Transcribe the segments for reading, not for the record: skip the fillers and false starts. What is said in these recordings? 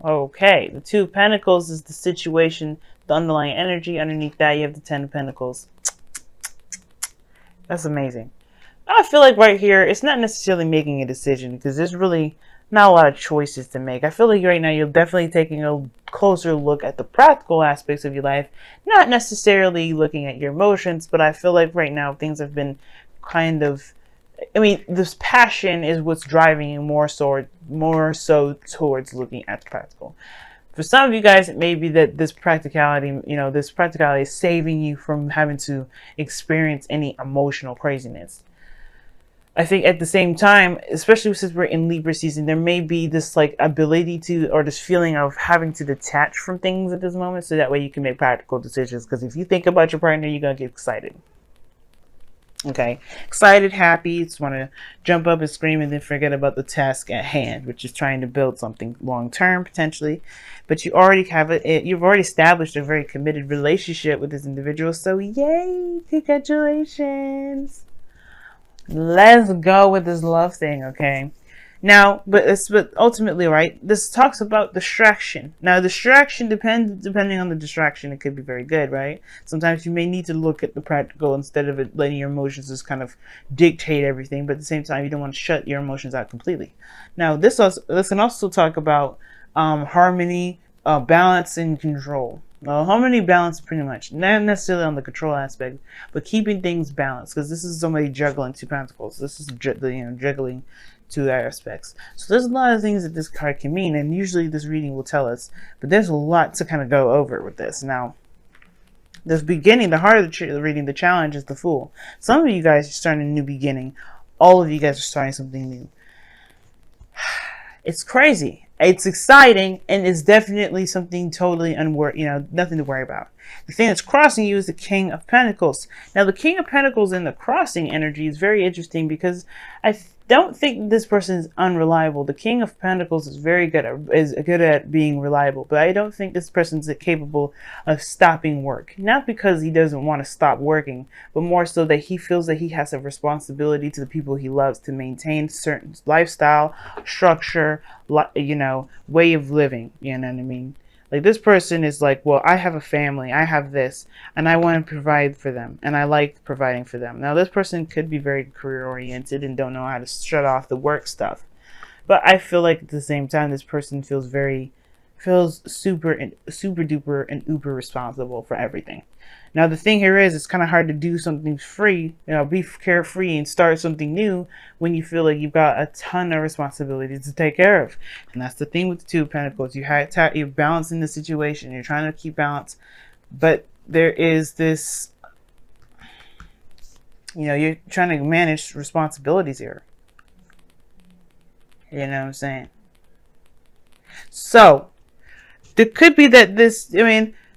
Okay, the Two of Pentacles is the situation, the underlying energy. Underneath that, you have the Ten of Pentacles. That's amazing. I feel like right here, it's not necessarily making a decision because there's really not a lot of choices to make. I feel like right now you're definitely taking a closer look at the practical aspects of your life, not necessarily looking at your emotions, but I feel like right now things have been kind of, I mean, this passion is what's driving you more so towards looking at the practical. For some of you guys, it may be that this practicality, this practicality is saving you from having to experience any emotional craziness. I think at the same time, especially since we're in Libra season, there may be this like ability to, or this feeling of having to detach from things at this moment, so that way you can make practical decisions. Because if you think about your partner, you're gonna get excited. Okay, excited, happy, just want to jump up and scream, and then forget about the task at hand, which is trying to build something long term potentially. But you already have it. You've already established a very committed relationship with this individual. So yay! Congratulations. Let's go with this love thing, okay? Now, but ultimately, right? This talks about distraction. Now, distraction depending on the distraction, it could be very good, right? Sometimes you may need to look at the practical instead of it letting your emotions just kind of dictate everything. But at the same time, you don't want to shut your emotions out completely. Now, this can also talk about harmony, balance, and control. Well, harmony, balance, pretty much. Not necessarily on the control aspect, but keeping things balanced. Because this is somebody juggling two pentacles. This is juggling two aspects. So there's a lot of things that this card can mean, and usually this reading will tell us. But there's a lot to kind of go over with this. Now, the beginning, the heart of the reading, the challenge is the Fool. Some of you guys are starting a new beginning. All of you guys are starting something new. It's crazy. It's exciting, and it's definitely something totally nothing to worry about. The thing that's crossing you is the King of Pentacles. Now, the King of Pentacles in the crossing energy is very interesting because I don't think this person is unreliable. The King of Pentacles is good at being reliable, but I don't think this person's capable of stopping work. Not because he doesn't want to stop working, but more so that he feels that he has a responsibility to the people he loves to maintain certain lifestyle, structure, way of living. You know what I mean? Like, this person is like, well, I have a family, I have this, and I want to provide for them, and I like providing for them. Now, this person could be very career oriented and don't know how to shut off the work stuff. But I feel like at the same time, this person feels super duper and uber responsible for everything. Now, the thing here is, it's kind of hard to do something free, be carefree and start something new when you feel like you've got a ton of responsibilities to take care of. And that's the thing with the Two of Pentacles. You're balancing the situation. You're trying to keep balance. But there is this, you're trying to manage responsibilities here. You know what I'm saying? So, there could be that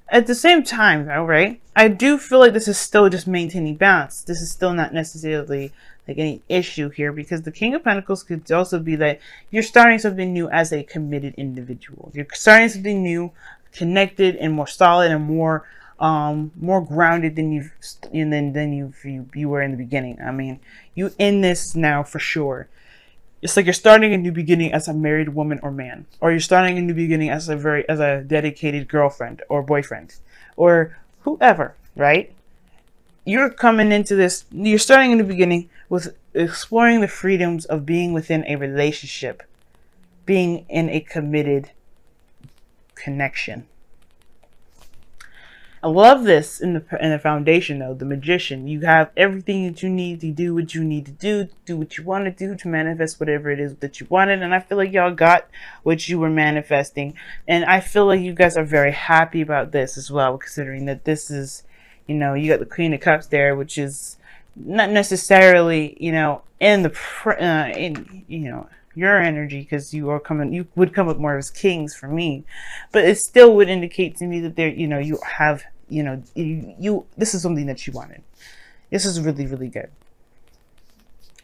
at the same time, though, right? I do feel like this is still just maintaining balance. This is still not necessarily like any issue here, because the King of Pentacles could also be that you're starting something new as a committed individual. You're starting something new, connected and more solid and more grounded than you were in the beginning. I mean, you in this now for sure. It's like you're starting a new beginning as a married woman or man, or you're starting a new beginning as a dedicated girlfriend or boyfriend, or whoever, right? You're coming into this, you're starting a new beginning with exploring the freedoms of being within a relationship, being in a committed connection. I love this in the foundation, though, the Magician. You have everything that you need to do what you need to do what you want to do to manifest whatever it is that you wanted. And I feel like y'all got what you were manifesting. And I feel like you guys are very happy about this as well, considering that this is, you got the Queen of Cups there, which is not necessarily, in your energy, because you would come up more as kings for me, but it still would indicate to me that there, you have, this is something that you wanted. This is really, really good.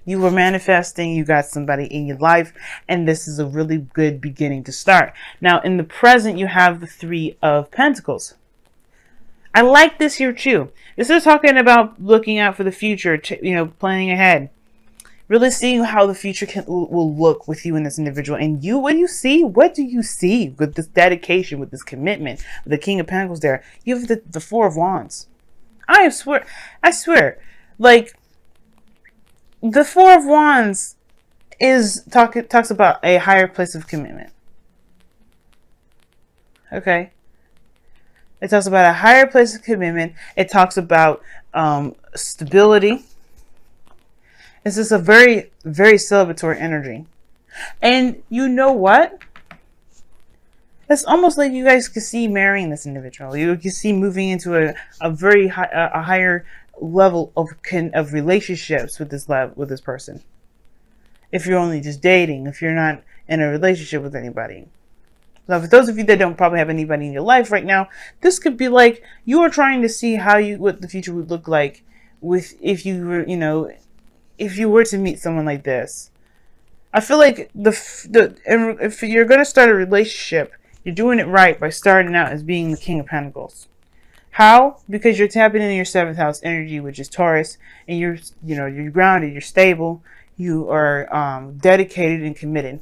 You were manifesting, you got somebody in your life, and this is a really good beginning to start. Now, in the present, you have the Three of Pentacles. I like this here too. This is talking about looking out for the future, planning ahead. Really seeing how the future will look with you and this individual. And you, what do you see with this dedication, with this commitment, with the King of Pentacles there? You have the Four of Wands. I swear, like, the Four of Wands talks about a higher place of commitment. Okay. It talks about a higher place of commitment. It talks about stability. It's just a very, very celebratory energy. And you know what? It's almost like you guys could see marrying this individual. You can see moving into a very high, a higher level of relationships with this person. If you're only just dating, if you're not in a relationship with anybody. So for those of you that don't probably have anybody in your life right now, this could be like you are trying to see what the future would look like if you were, if you were to meet someone like this. I feel like if you're going to start a relationship, you're doing it right by starting out as being the King of Pentacles. How? Because you're tapping into your 7th house energy, which is Taurus, and you're grounded, you're stable, you are dedicated and committed.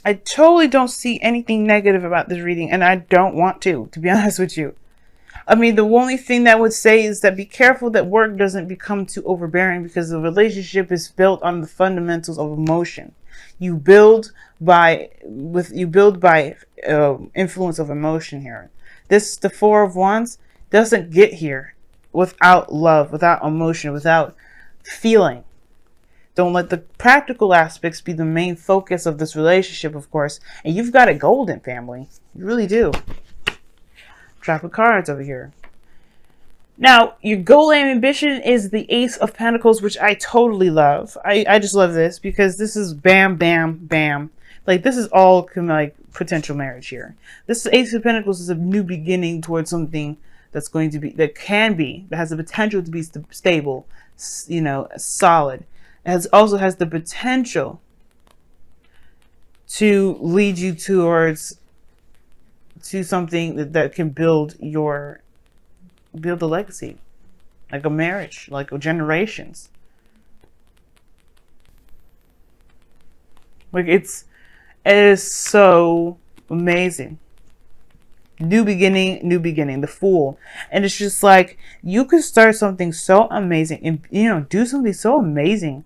I totally don't see anything negative about this reading, and I don't want to be honest with you. I mean, the only thing that I would say is that be careful that work doesn't become too overbearing, because the relationship is built on the fundamentals of emotion. You build by influence of emotion here. The Four of Wands doesn't get here without love, without emotion, without feeling. Don't let the practical aspects be the main focus of this relationship, of course. And you've got it golden, family. You really do. Drop of cards over here. Now, your goal and ambition is the Ace of Pentacles, which I totally love. I just love this because this is bam, bam, bam. Like, this is all like potential marriage here. This Ace of Pentacles is a new beginning towards something that's going to be, that has the potential to be stable, solid. It also has the potential to lead you to something that can build a legacy, like a marriage, like generations. Like, it is so amazing. New beginning, the Fool. And it's just like, you could start something so amazing and, do something so amazing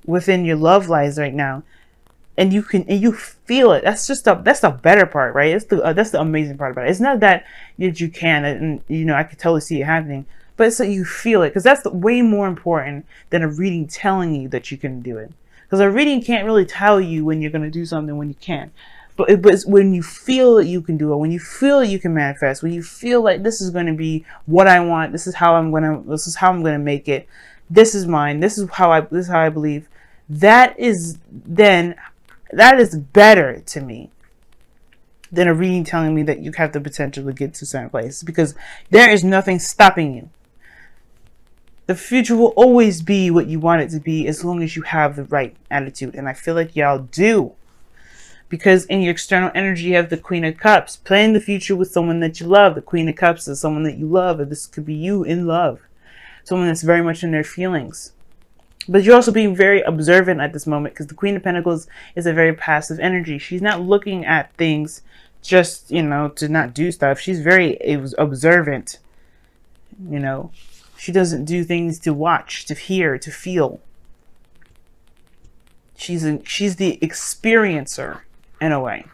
within your love lives right now. And you feel it. That's the better part, right? That's the amazing part about it. It's not that you can, and I could totally see it happening, but it's that you feel it, because that's way more important than a reading telling you that you can do it. Because a reading can't really tell you when you're going to do something when you can't. But it's when you feel that you can do it, when you feel that you can manifest, when you feel like this is going to be what I want, this is how I'm going to make it, this is mine, this is how I believe. That is better to me than a reading telling me that you have the potential to get to a certain place, because there is nothing stopping you. The future will always be what you want it to be, as long as you have the right attitude. And I feel like y'all do. Because in your external energy, you have the Queen of Cups. Plan the future with someone that you love. The Queen of Cups is someone that you love. And this could be you in love. Someone that's very much in their feelings. But you're also being very observant at this moment, because the Queen of Pentacles is a very passive energy. She's not looking at things just, to not do stuff. She's very observant. She doesn't do things to watch, to hear, to feel. She's the experiencer in a way.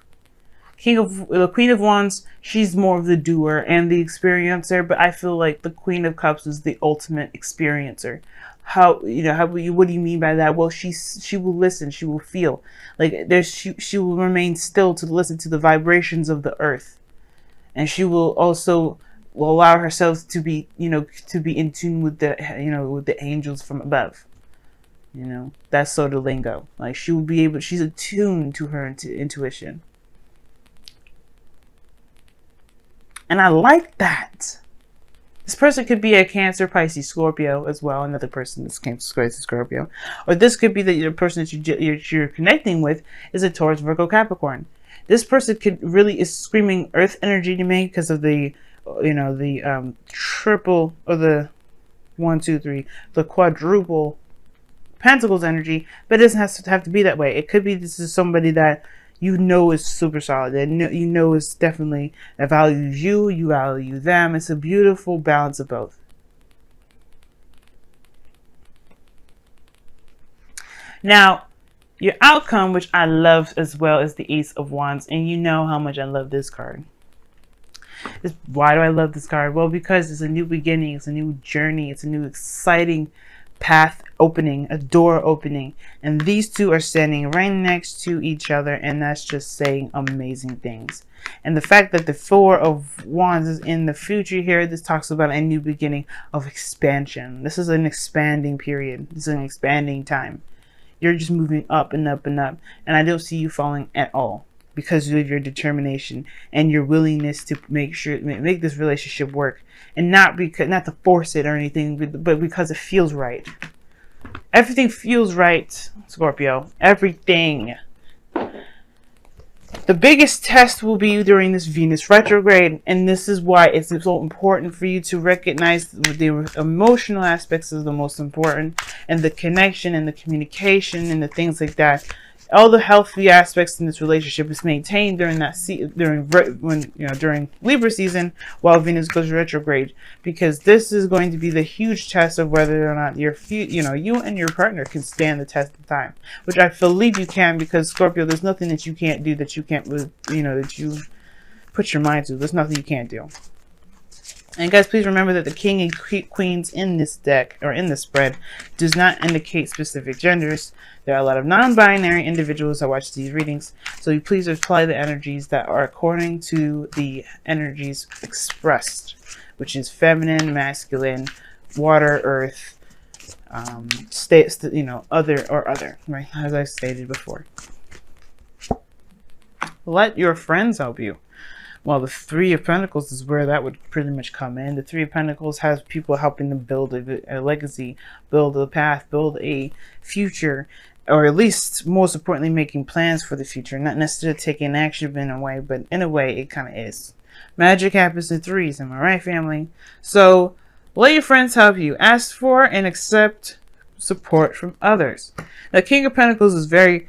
The Queen of Wands, she's more of the doer and the experiencer, but I feel like the Queen of Cups is the ultimate experiencer. What do you mean by that? Well, she will listen, she will feel. Like, she will remain still to listen to the vibrations of the earth. And she will also allow herself to be in tune with the angels from above. That's sort of lingo. Like, she's attuned to her intuition. And I like that. This person could be a Cancer, Pisces, Scorpio as well. Another person that's Cancer, Pisces, Scorpio. Or this could be the person that you're connecting with is a Taurus, Virgo, Capricorn. This person is screaming earth energy to me because of the triple, or the 1, 2, 3, the quadruple Pentacles energy, but it doesn't have to be that way. It could be this is somebody that you know is super solid, that you know is definitely that values you, you value them. It's a beautiful balance of both. Now, your outcome, which I love as well, is the Ace of Wands, and you know how much I love this card. Why do I love this card? Well, because it's a new beginning, it's a new journey, it's a new exciting path opening, a door opening, and these two are standing right next to each other, and that's just saying amazing things. And the fact that the Four of Wands is in the future here, this talks about a new beginning of expansion. This is an expanding period. This is an expanding time. You're just moving up and up and up, and I don't see you falling at all because of your determination and your willingness to make this relationship work, and not to force it or anything, but because it feels right. Everything feels right, Scorpio. Everything. The biggest test will be during this Venus retrograde, and this is why it's so important for you to recognize the emotional aspects is the most important, and the connection and the communication and the things like that. All the healthy aspects in this relationship is maintained during during Libra season while Venus goes retrograde, because this is going to be the huge test of whether or not you and your partner can stand the test of time, which I believe you can, because Scorpio, there's nothing that you can't do, that you can't, that you put your mind to. There's nothing you can't do. And guys, please remember that the King and Queens in this deck, or in this spread, does not indicate specific genders. There are a lot of non-binary individuals that watch these readings, so you please apply the energies that are according to the energies expressed, which is feminine, masculine, water, earth, other, right? As I stated before. Let your friends help you. Well, the Three of Pentacles is where that would pretty much come in. The Three of Pentacles has people helping them build a legacy, build a path, build a future, or at least, most importantly, making plans for the future. Not necessarily taking action in a way, but in a way, it kind of is. Magic happens in threes, am I right, family? So, let your friends help you. Ask for and accept support from others. The King of Pentacles is very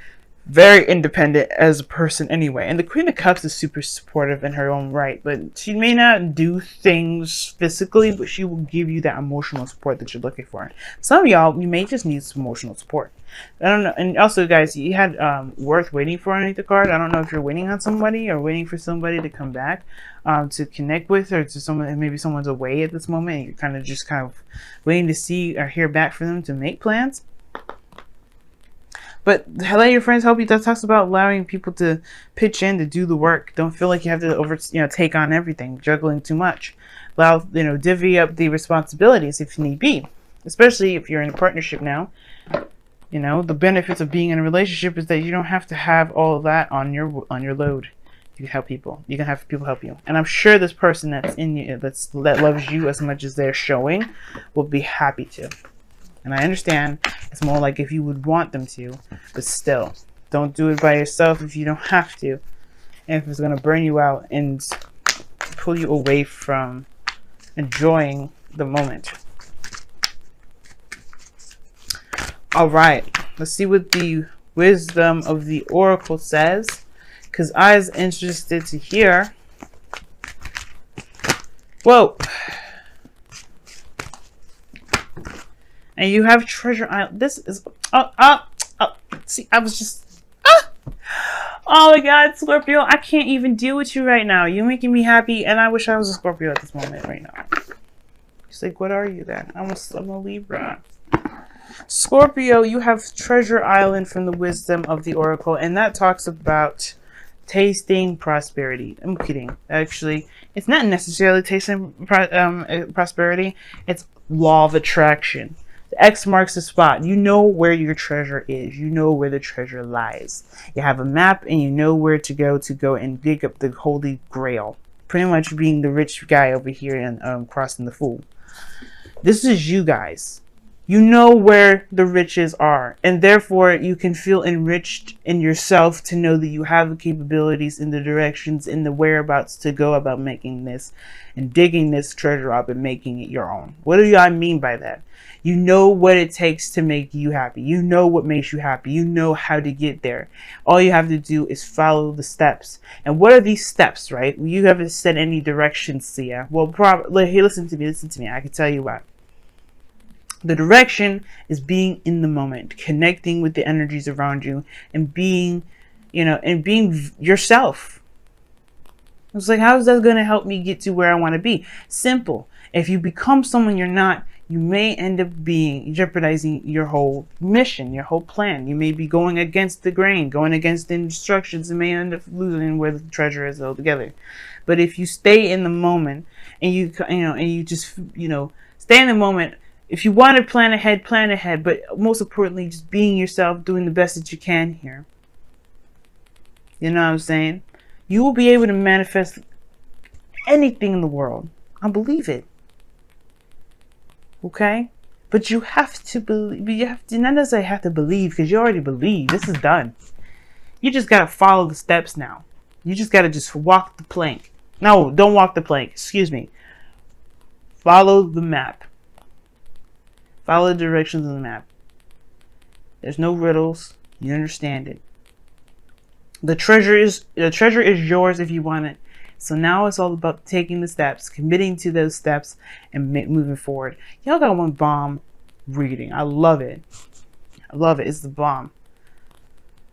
independent as a person anyway, and the Queen of Cups is super supportive in her own right, but she may not do things physically, but she will give you that emotional support that you're looking for. Some of y'all, you may just need some emotional support. I don't know. And also, guys, you had worth waiting for underneath the card. I don't know if you're waiting on somebody or waiting for somebody to come back to connect with, or to someone, maybe someone's away at this moment and you're kind of waiting to see or hear back from them to make plans. But let your friends help you. That talks about allowing people to pitch in to do the work. Don't feel like you have to take on everything, juggling too much. Allow, divvy up the responsibilities if need be. Especially if you're in a partnership now. The benefits of being in a relationship is that you don't have to have all of that on your load. You can help people. You can have people help you. And I'm sure this person that's in you, that loves you as much as they're showing, will be happy to. And I understand it's more like if you would want them to, but still, don't do it by yourself if you don't have to. And if it's going to burn you out and pull you away from enjoying the moment. All right, let's see what the wisdom of the Oracle says, because I was interested to hear. Whoa. And you have Treasure Island. This is... see, I was just... Oh my God, Scorpio. I can't even deal with you right now. You're making me happy, and I wish I was a Scorpio at this moment right now. He's like, what are you then? I'm a Libra. Scorpio, you have Treasure Island from the Wisdom of the Oracle, and that talks about tasting prosperity. I'm kidding. Actually, it's not necessarily tasting prosperity. It's law of attraction. The X marks the spot. You know where your treasure is. You know where the treasure lies. You have a map and you know where to go and dig up the Holy Grail. Pretty much being the rich guy over here and crossing the Fool. This is you guys. You know where the riches are, and therefore you can feel enriched in yourself to know that you have the capabilities and the directions and the whereabouts to go about making this and digging this treasure up and making it your own. What do I mean by that? You know what it takes to make you happy. You know what makes you happy. You know how to get there. All you have to do is follow the steps. And what are these steps, right? You haven't set any directions, Sia. Well, hey, listen to me. I can tell you why. The direction is being in the moment, connecting with the energies around you, and being, and being yourself. It's like, how is that going to help me get to where I want to be? Simple. If you become someone you're not, you may end up jeopardizing your whole mission, your whole plan. You may be going against the grain, going against the instructions, and may end up losing where the treasure is altogether. But if you stay in the moment and you just, stay in the moment. If you want to plan ahead, but most importantly, just being yourself, doing the best that you can here. You know what I'm saying? You will be able to manifest anything in the world. I believe it. Okay? But you have to believe. Not necessarily have to believe, because you already believe. This is done. You just got to follow the steps now. You just got to just walk the plank. No, don't walk the plank. Excuse me. Follow the map. Follow the directions on the map. There's no riddles. You understand it. The treasure is yours if you want it. So now it's all about taking the steps, committing to those steps, and moving forward. Y'all got one bomb reading. I love it. I love it. It's the bomb.